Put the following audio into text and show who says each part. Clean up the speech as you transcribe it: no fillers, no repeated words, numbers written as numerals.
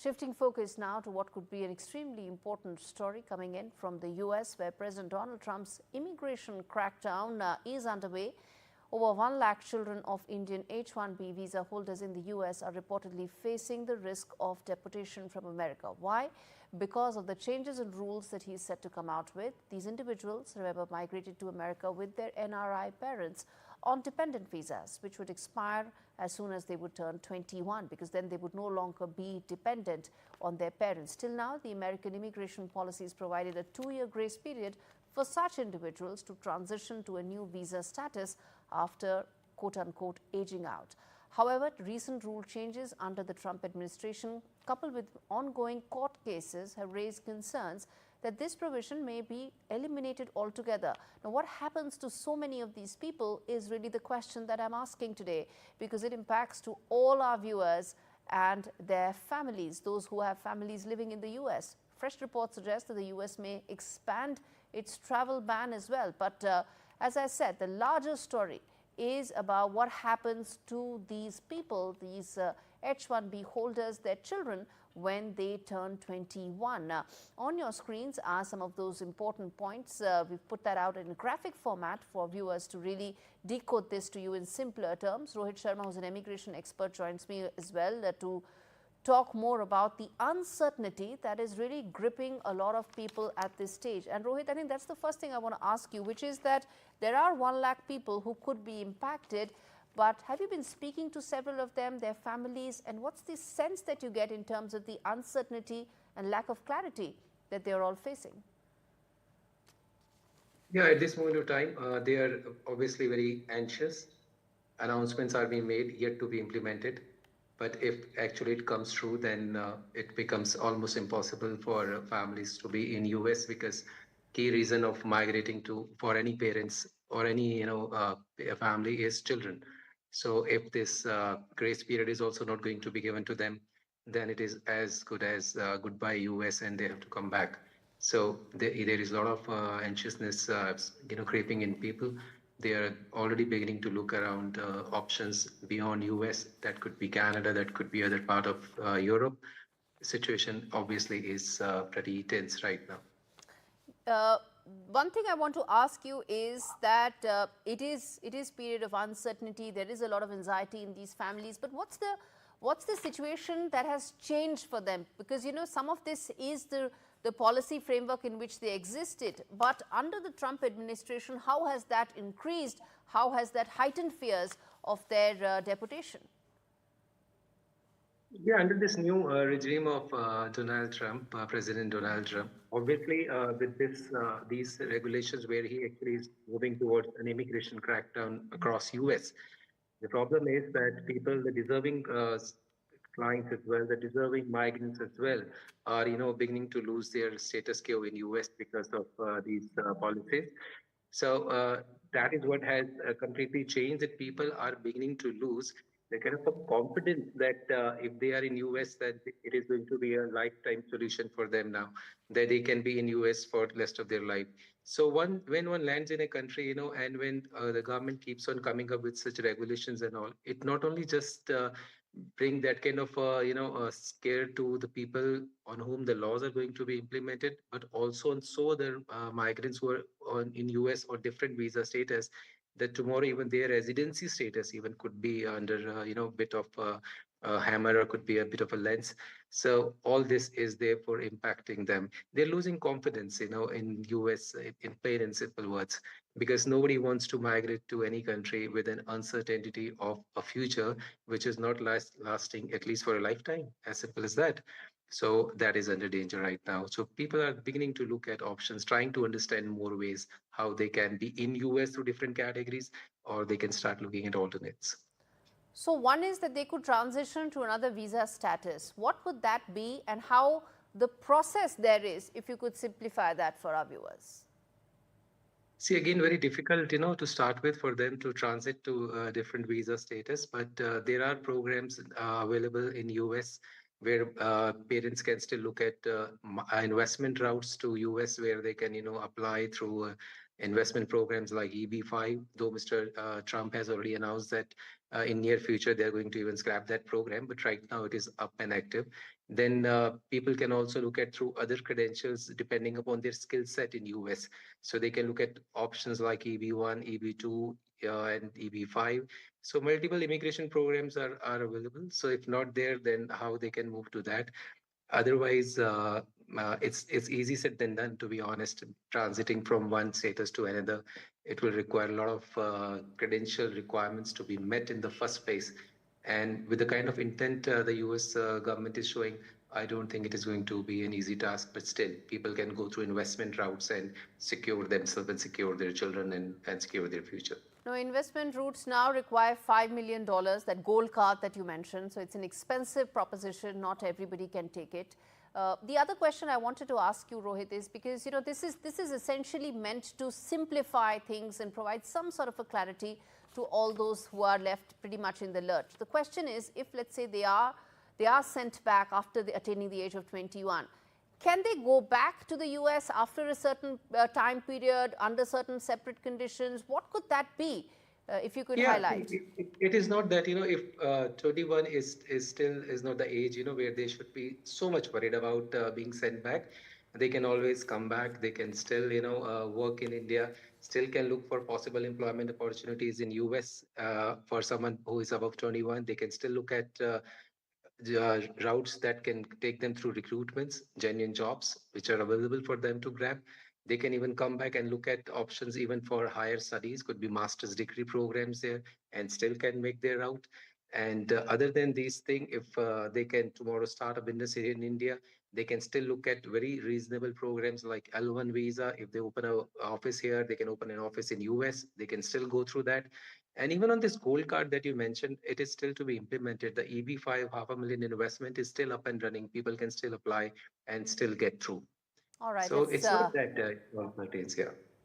Speaker 1: Shifting focus now to what could be an extremely important story coming in from the US, where President Donald Trump's immigration crackdown is underway. Over 1 lakh children of Indian H-1B visa holders in the US are reportedly facing the risk of deportation from America. Why? Because of the changes in rules that he is set to come out with. These individuals, remember, migrated to America with their NRI parents on dependent visas, which would expire as soon as they would turn 21, because then they would no longer be dependent on their parents. Till now, the American immigration policies provided a 2-year grace period for such individuals to transition to a new visa status after quote-unquote aging out. However, recent rule changes under the Trump administration, coupled with ongoing court cases, have raised concerns that this provision may be eliminated altogether. Now, what happens to so many of these people is really the question that I'm asking today, because it impacts to all our viewers and their families, those who have families living in the US. Fresh reports suggest that the US may expand its travel ban as well. But as I said, the larger story is about what happens to these people, these H-1B holders, their children, when they turn 21. On your screens are some of those important points. We've put that out in graphic format for viewers to really decode this to you in simpler terms. Rohit Sharma, who's an immigration expert, joins me as well to talk more about the uncertainty that is really gripping a lot of people at this stage. And Rohit, I think that's the first thing I want to ask you, which is that there are 1 lakh people who could be impacted. But have you been speaking to several of them, their families, and what's the sense that you get in terms of the uncertainty and lack of clarity that they're all facing?
Speaker 2: Yeah, at this moment of time, they are obviously very anxious. Announcements are being made, yet to be implemented. But if actually it comes true, then it becomes almost impossible for families to be in US, because key reason of migrating to for any parents or any family is children. So if this grace period is also not going to be given to them, then it is as good as goodbye US, and they have to come back. So there is a lot of anxiousness, creeping in people. They are already beginning to look around options beyond US. That could be Canada, that could be other part of Europe. The situation obviously is pretty tense right now.
Speaker 1: One thing I want to ask you is that it is period of uncertainty. There is a lot of anxiety in these families. But what's the situation that has changed for them? Because some of this is the policy framework in which they existed. But under the Trump administration, how has that increased? How has that heightened fears of their deportation?
Speaker 2: Yeah, under this new regime of Donald Trump, President Donald Trump, obviously with these regulations where he actually is moving towards an immigration crackdown across US, the problem is that people, the deserving clients as well, the deserving migrants as well, are beginning to lose their status quo in US because of these policies. So that is what has completely changed. That people are beginning to lose the kind of a confidence that if they are in US, that it is going to be a lifetime solution for them now, that they can be in US for the rest of their life. So when one lands in a country, and when the government keeps on coming up with such regulations and all, it not only just bring that kind of scare to the people on whom the laws are going to be implemented, but also on so other migrants who are in US or different visa status, that tomorrow even their residency status even could be under bit of a hammer, or could be a bit of a lens. So all this is therefore impacting them. They're losing confidence in US, in plain and simple words, because nobody wants to migrate to any country with an uncertainty of a future which is not lasting at least for a lifetime, as simple as that. So that is under danger right now. So people are beginning to look at options, trying to understand more ways how they can be in US through different categories, or they can start looking at alternates.
Speaker 1: So one is that they could transition to another visa status. What would that be, and how the process there is, if you could simplify that for our viewers?
Speaker 2: See, again, very difficult, to start with for them to transit to different visa status. But there are programs available in US where parents can still look at investment routes to US, where they can, apply through investment programs like EB5, though Mr. Trump has already announced that in near future they're going to even scrap that program, but right now it is up and active. Then people can also look at through other credentials depending upon their skill set in US. So they can look at options like EB1, EB2, and EB5. So multiple immigration programs are available. So if not there, then how they can move to that. Otherwise, it's easy said than done, to be honest. Transiting from one status to another, it will require a lot of credential requirements to be met in the first place. And with the kind of intent the US government is showing, I don't think it is going to be an easy task. But still, people can go through investment routes and secure themselves and secure their children and secure their future.
Speaker 1: No, investment routes now require $5 million, that gold card that you mentioned. So it's an expensive proposition. Not everybody can take it. The other question I wanted to ask you, Rohit, is because, you know, this is essentially meant to simplify things and provide some sort of a clarity to all those who are left pretty much in the lurch. The question is, if let's say they are sent back after attaining the age of 21, can they go back to the US after a certain time period under certain separate conditions? What could that be, if you could highlight?
Speaker 2: It is not that, if 21 is still is not the age, where they should be so much worried about being sent back. They can always come back. They can still, work in India, still can look for possible employment opportunities in US for someone who is above 21. They can still look at routes that can take them through recruitments, genuine jobs which are available for them to grab. They can even come back and look at options even for higher studies, could be master's degree programs there, and still can make their route. And other than these things, if they can tomorrow start a business here in India, they can still look at very reasonable programs like L1 visa. If they open an office here, they can open an office in US. They can still go through that. And even on this gold card that you mentioned, it is still to be implemented. The EB5 half a million investment is still up and running. People can still apply and still get through.
Speaker 1: All right,
Speaker 2: So
Speaker 1: let's
Speaker 2: it's not that it all pertains here.